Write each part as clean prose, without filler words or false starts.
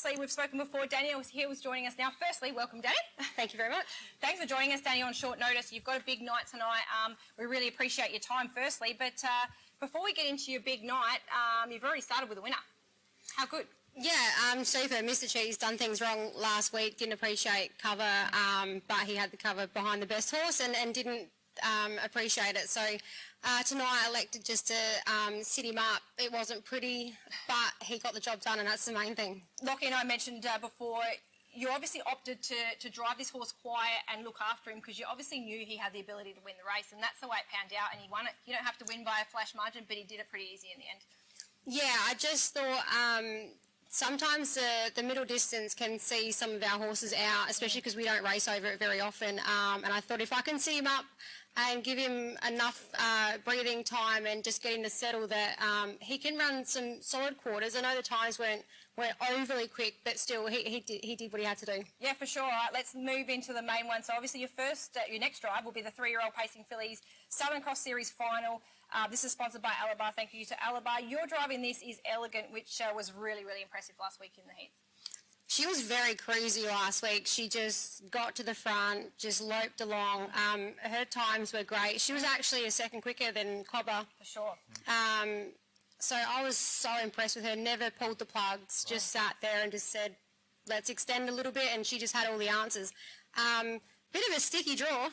obviously, we've spoken before. Danielle Hill is joining us now. Firstly, welcome, Danny. Thank you very much. Thanks for joining us, Danny, on short notice. You've got a big night tonight. We really appreciate your time, firstly. But before we get into your big night, you've already started with a winner. How good? Yeah, super. Mr. Cheese done things wrong last week, didn't appreciate cover, but he had the cover behind the best horse and didn't appreciate it. So tonight I elected just to sit him up. It wasn't pretty, but he got the job done, and that's the main thing. Lockie and I mentioned before, you obviously opted to drive this horse quiet and look after him because you obviously knew he had the ability to win the race, and that's the way it panned out, and he won it. You don't have to win by a flash margin, but he did it pretty easy in the end. Yeah, I just thought sometimes the middle distance can see some of our horses out, especially because we don't race over it very often. And I thought if I can see him up and give him enough breathing time and just get him to settle that he can run some solid quarters. I know the times weren't overly quick, but still he did what he had to do. Yeah, for sure. All right, let's move into the main one. So obviously your next drive will be the 3-year-old Pacing Fillies Southern Cross Series final. This is sponsored by Alabar. Thank you to Alabar. Your drive in this is Elegant, which was really, really impressive last week in the heats. She was very cruisy last week. She just got to the front, just loped along. Her times were great. She was actually a second quicker than Cobber. For sure. So I was so impressed with her. Never pulled the plugs, just sat there and just said, let's extend a little bit, and she just had all the answers. Bit of a sticky draw,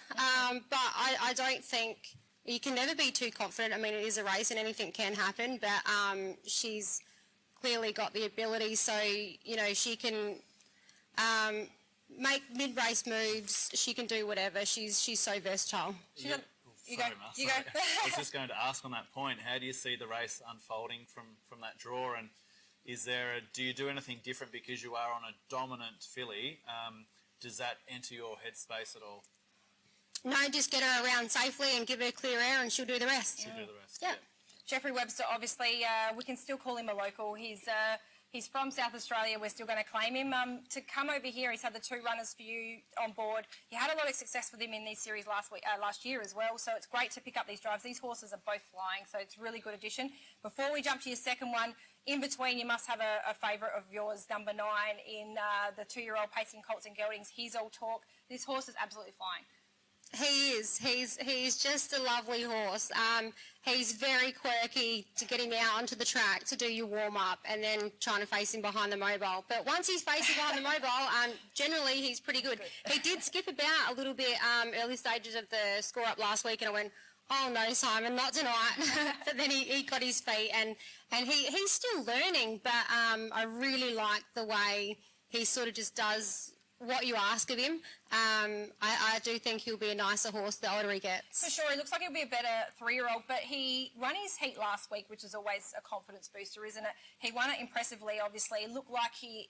but I don't think you can never be too confident. I mean, it is a race and anything can happen, but she's clearly got the ability, so you know she can make mid-race moves. She can do whatever. She's so versatile. Yeah. You go. I was just going to ask on that point, how do you see the race unfolding from that draw, and do you do anything different because you are on a dominant filly? Does that enter your headspace at all? No, just get her around safely and give her clear air, and she'll do the rest. She'll do the rest. Yeah. Jeffrey Webster, obviously, we can still call him a local. He's from South Australia. We're still going to claim him. To come over here, he's had the 2 runners for you on board. You had a lot of success with him in these series last year as well, so it's great to pick up these drives. These horses are both flying, so it's a really good addition. Before we jump to your second one, in between, you must have a favourite of yours, number 9, in the 2-year-old Pacing Colts and Geldings. He's all talk. This horse is absolutely flying. He is. He's just a lovely horse. He's very quirky to get him out onto the track to do your warm-up and then trying to face him behind the mobile. But once he's facing behind the mobile, generally he's pretty good. He did skip about a little bit early stages of the score-up last week, and I went, oh no, Simon, not tonight. But then he got his feet, and he's still learning, but I really like the way he sort of just does what you ask of him. I do think he'll be a nicer horse the older he gets. For sure, he looks like he'll be a better 3-year-old, but he won his heat last week, which is always a confidence booster, isn't it? He won it impressively, obviously. It looked like he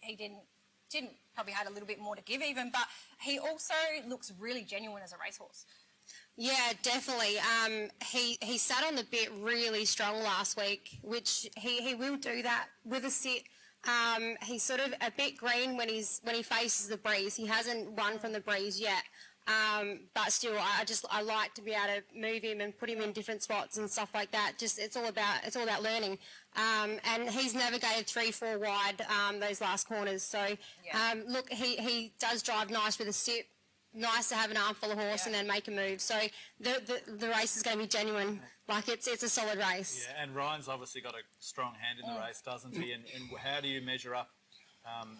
didn't probably had a little bit more to give even, but he also looks really genuine as a racehorse. Yeah, definitely. He sat on the bit really strong last week, which he will do that with a sit. He's sort of a bit green when he faces the breeze. He hasn't won from the breeze yet, but still, I like to be able to move him and put him in different spots and stuff like that. Just it's all about learning. And he's navigated 3-4 wide those last corners. So look, he does drive nice with a sit. Nice to have an armful of horse and then make a move. So the race is going to be genuine. Like it's a solid race. Yeah, and Ryan's obviously got a strong hand in the race, doesn't he? And how do you measure up?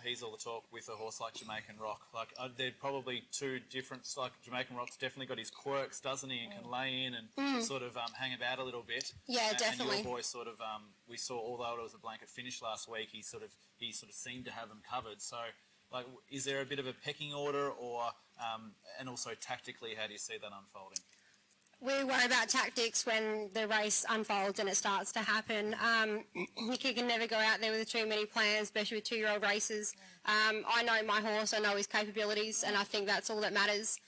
He's all the talk with a horse like Jamaican Rock. Like they're probably 2 different. Like Jamaican Rock's definitely got his quirks, doesn't he? And can lay in and sort of hang about a little bit. Yeah, definitely. And your boy sort of we saw, although it was a blanket finish last week, he sort of seemed to have them covered. So. Like, is there a bit of a pecking order, or and also tactically, how do you see that unfolding? We worry about tactics when the race unfolds and it starts to happen. You can never go out there with too many plans, especially with 2-year-old races. I know my horse, I know his capabilities, and I think that's all that matters.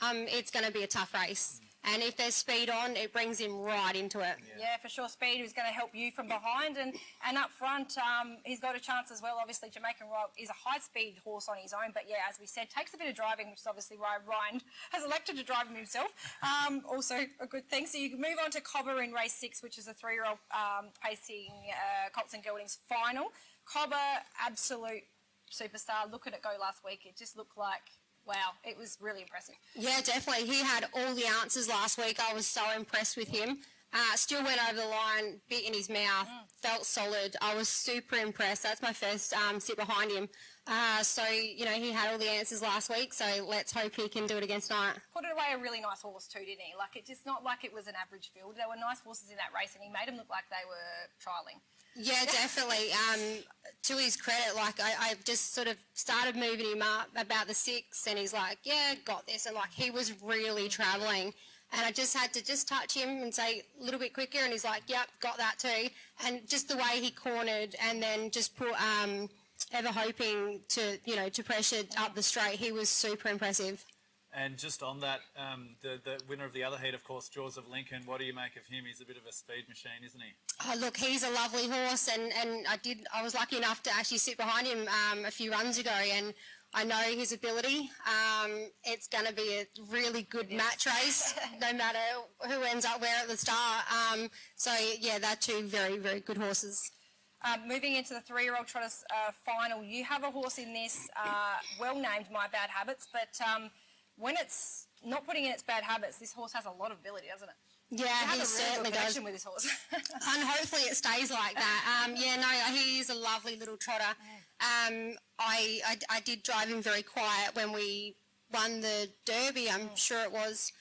It's going to be a tough race. And if there's speed on, it brings him right into it. Yeah, for sure. Speed is going to help you from behind. And up front, he's got a chance as well. Obviously, Jamaican Rock is a high-speed horse on his own. But, yeah, as we said, takes a bit of driving, which is obviously why Ryan has elected to drive him himself. Also a good thing. So you can move on to Cobber in race 6, which is a 3-year-old Pacing Colts and Geldings final. Cobber, absolute superstar. Look at it go last week. It just looked like, wow, it was really impressive. Yeah, definitely. He had all the answers last week. I was so impressed with him. Still went over the line, bit in his mouth, felt solid. I was super impressed. That's my first sit behind him. So, you know, he had all the answers last week, so let's hope he can do it again tonight. Put it away a really nice horse too, didn't he? Like, it's just not like it was an average field. There were nice horses in that race, and he made them look like they were trialling. Yeah, definitely. To his credit, like I just sort of started moving him up about the 6, and he's like, yeah, got this. And like he was really travelling. And I just had to just touch him and say a little bit quicker, and he's like, yep, got that too. And just the way he cornered and then just put Ever Hoping to, you know, to pressure up the straight, he was super impressive. And just on that, the winner of the other heat, of course, Jaws of Lincoln. What do you make of him? He's a bit of a speed machine, isn't he? Oh, look, he's a lovely horse, and I was lucky enough to actually sit behind him a few runs ago, and I know his ability. It's going to be a really good match race, no matter who ends up where at the start. So, yeah, they're two very, very good horses. Moving into the 3-year-old trotters final, you have a horse in this, well named My Bad Habits, but when it's not putting in its bad habits, this horse has a lot of ability, doesn't it? Yeah, he certainly does. With this horse. And hopefully it stays like that. Yeah, no, he is a lovely little trotter. I did drive him very quiet when we won the Derby, I'm sure it was.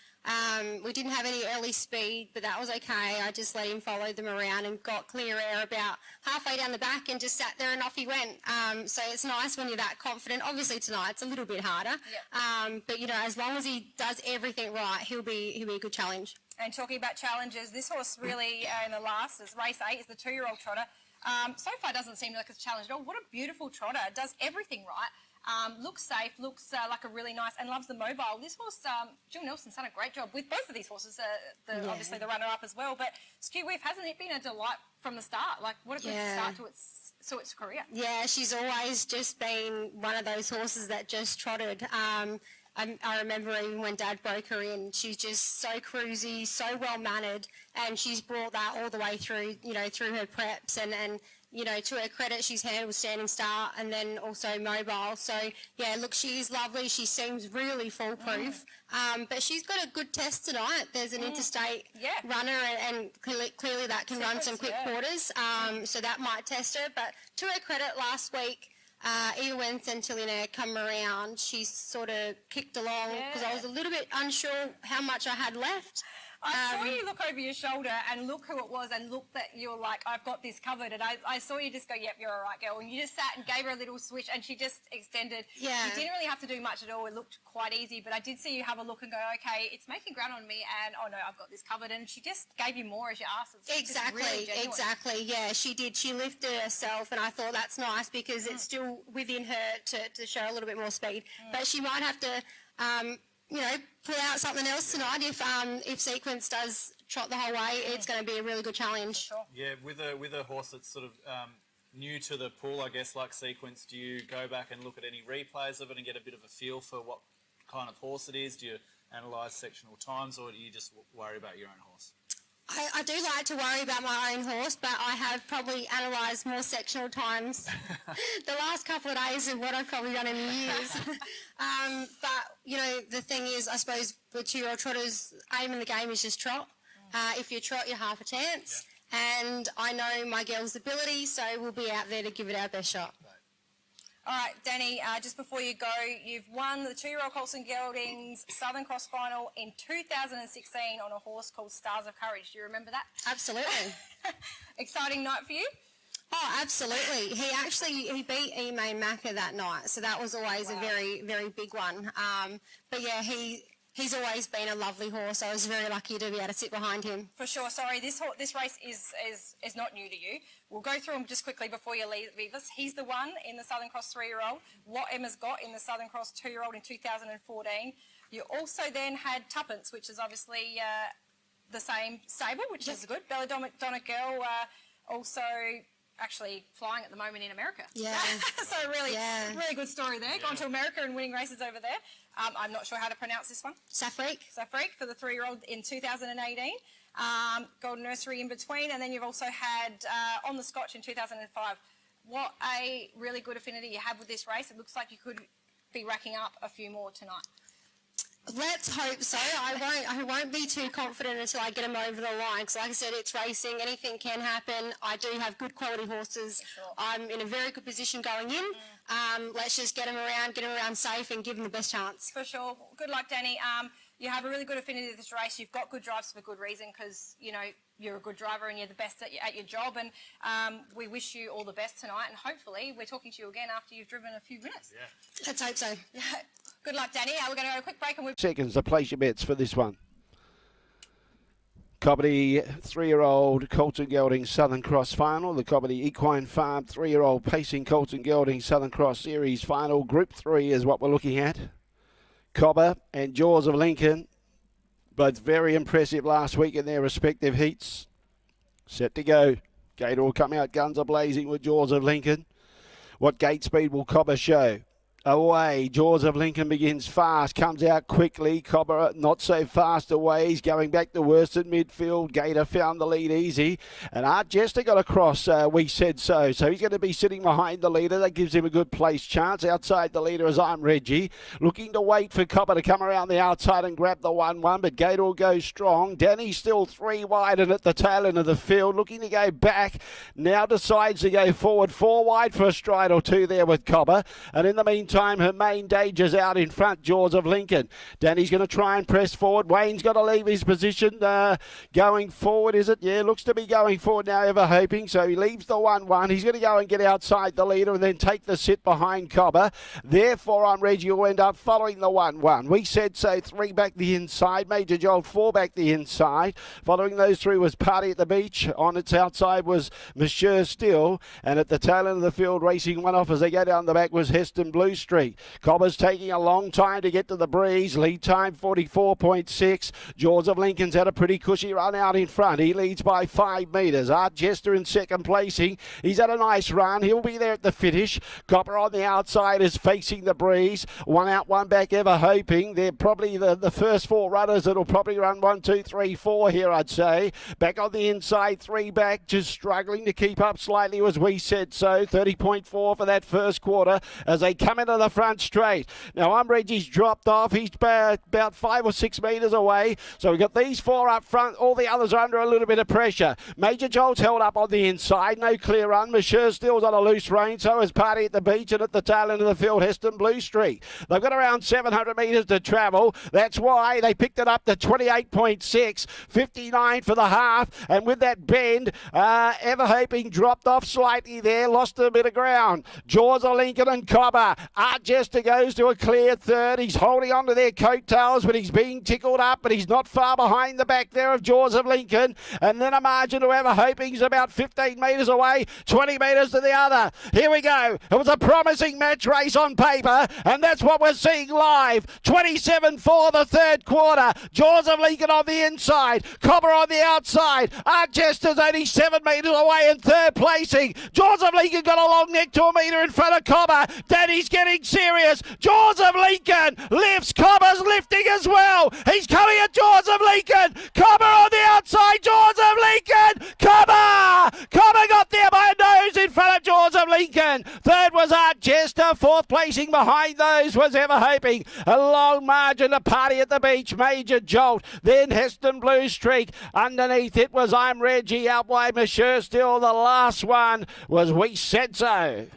We didn't have any early speed, but that was okay. I just let him follow them around and got clear air about halfway down the back and just sat there and off he went. So it's nice when you're that confident. Obviously tonight it's a little bit harder, but you know, as long as he does everything right, he'll be a good challenge. And talking about challenges, this horse really in the last is race 8 is the 2-year-old trotter. So far doesn't seem like it's a challenge at all. What a beautiful trotter! Does everything right. Looks safe, looks like a really nice, and loves the mobile. This horse, Jill Nelson's done a great job with both of these horses, obviously the runner-up as well. But Skew Weave, hasn't it been a delight from the start? Like, what a good start to its career. Yeah, she's always just been one of those horses that just trotted. I remember even when Dad broke her in, she's just so cruisy, so well-mannered, and she's brought that all the way through, you know, through her preps, and you know, to her credit, she's handled standing start and then also mobile. So, yeah, look, she is lovely. She seems really foolproof. But she's got a good test tonight. There's an interstate runner, and clearly that can run some quick quarters. So that might test her. But to her credit, last week, even when Centillionaire come around, she sort of kicked along because I was a little bit unsure how much I had left. I saw you look over your shoulder and look who it was and look that you're like, I've got this covered. And I saw you just go, yep, you're all right, girl. And you just sat and gave her a little switch and she just extended. Yeah. You didn't really have to do much at all. It looked quite easy. But I did see you have a look and go, okay, it's making ground on me and, oh, no, I've got this covered. And she just gave you more as you asked. It's exactly, really genuine. exactly. Yeah, she did. She lifted herself and I thought that's nice because it's still within her to show a little bit more speed. But she might have to... you know, put out something else tonight. If Sequence does trot the whole way, it's going to be a really good challenge. Sure. Yeah, with a horse that's sort of new to the pool, I guess, like Sequence, do you go back and look at any replays of it and get a bit of a feel for what kind of horse it is? Do you analyse sectional times, or do you just worry about your own horse? I do like to worry about my own horse, but I have probably analysed more sectional times the last couple of days of what I've probably done in years. But, you know, the thing is, I suppose the 2-year-old trotters' aim in the game is just trot. If you trot, you're half a chance. Yeah. And I know my girl's ability, so we'll be out there to give it our best shot. All right, Danny, just before you go, you've won the 2-year-old Colson Geldings Southern Cross Final in 2016 on a horse called Stars of Courage. Do you remember that? Absolutely. Exciting night for you? Oh, absolutely. He beat Emain Macca that night, so that was always a very, very big one. But yeah, he's always been a lovely horse. I was very lucky to be able to sit behind him. For sure. Sorry, this race is not new to you. We'll go through them just quickly before you leave us. He's the one in the Southern Cross 3-year-old. What Emma's got in the Southern Cross 2-year-old in 2014. You also then had Tuppence, which is obviously the same stable, which is good. Bella Donna Girl also actually flying at the moment in America. Yeah. So really good story there. Gone to America and winning races over there. I'm not sure how to pronounce this one. Safreak for the 3-year-old in 2018. Golden Nursery in between, and then you've also had On the Scotch in 2005. what a really good affinity you have with this race. It looks like you could be racking up a few more tonight. Let's hope so. I won't be too confident until I get them over the line. Because like I said, it's racing. Anything can happen. I do have good quality horses. Sure. I'm in a very good position going in. Let's just get them around safe and give them the best chance. For sure. Good luck, Danny. You have a really good affinity with this race. You've got good drives for good reason because, you know, you're a good driver and you're the best at your job. And we wish you all the best tonight. And hopefully we're talking to you again after you've driven a few minutes. Yeah. Let's hope so. Good luck, Danny. We're going to go a quick break and we'll... Seconds to place your bets for this one. Cobber 3-year-old Colton Gelding Southern Cross final. The Cobber Equine Farm 3-year-old Pacing Colton Gelding Southern Cross Series final. Group 3 is what we're looking at. Cobber and Jaws of Lincoln, both very impressive last week in their respective heats. Set to go. Gate will come out guns are blazing with Jaws of Lincoln. What gate speed will Cobber show? Away, Jaws of Lincoln begins fast, comes out quickly. Cobber not so fast away. He's going back to worst at midfield. Gator found the lead easy. And Art Jester got across, we said so. So he's going to be sitting behind the leader. That gives him a good place chance. Outside the leader is I'm Reggie. Looking to wait for Cobber to come around the outside and grab the 1-1. But Gator will go strong. Danny's still 3 wide and at the tail end of the field. Looking to go back. Now decides to go forward. 4 wide for a stride or 2 there with Cobber. And in the meantime, her main danger's out in front, Jaws of Lincoln. Danny's going to try and press forward. Wayne's got to leave his position. Going forward, is it? Yeah, looks to be going forward now, ever hoping. So he leaves the 1-1. He's going to go and get outside the leader and then take the sit behind Cobber. Therefore, I'm Reggie will end up following the 1-1. We said so. 3 back the inside. Major Joel 4 back the inside. Following those 3 was Party at the Beach. On its outside was Monsieur Still. And at the tail end of the field, racing one off as they go down the back was Heston Blue Street. Cobber's taking a long time to get to the breeze. Lead time 44.6. Jaws of Lincoln's had a pretty cushy run out in front. He leads by 5 metres. Art Jester in second placing. He's had a nice run. He'll be there at the finish. Cobber on the outside is facing the breeze. 1 out, 1 back, ever hoping. They're probably the first 4 runners that'll probably run 1, 2, 3, 4 here, I'd say. Back on the inside, 3 back, just struggling to keep up slightly as we said so. 30.4 for that first quarter as they come into the front straight. Now, Reggie's dropped off. He's about 5 or 6 metres away. So we've got these 4 up front. All the others are under a little bit of pressure. Major Joel's held up on the inside. No clear run. Monsieur Still's on a loose rein. So is Party at the Beach. And at the tail end of the field, Heston Blue Street. They've got around 700 metres to travel. That's why they picked it up to 28.6. 59 for the half. And with that bend, Ever Hoping dropped off slightly there. Lost a bit of ground. Jaws of Lincoln and Cobber. Art Jester goes to a clear third. He's holding on to their coattails, but he's being tickled up, but he's not far behind the back there of Jaws of Lincoln. And then a margin to Ever Hoping's about 15 metres away, 20 metres to the other. Here we go. It was a promising match race on paper, and that's what we're seeing live. 27 for the third quarter. Jaws of Lincoln on the inside. Cobber on the outside. Art Jester's only 7 metres away in third placing. Jaws of Lincoln got a long neck to a metre in front of Cobber. Danny's getting serious. Jaws of Lincoln lifts. Cobber's lifting as well. He's coming at Jaws of Lincoln. Cobber on the outside. Jaws of Lincoln. Cobber! Cobber got there by a nose in front of Jaws of Lincoln. Third was Art Jester. Fourth placing behind those was Ever Hoping. A long margin to Party at the Beach. Major Jolt. Then Heston Blue Streak. Underneath it was I'm Reggie. Out by Monsieur Still. The last one was We Said So.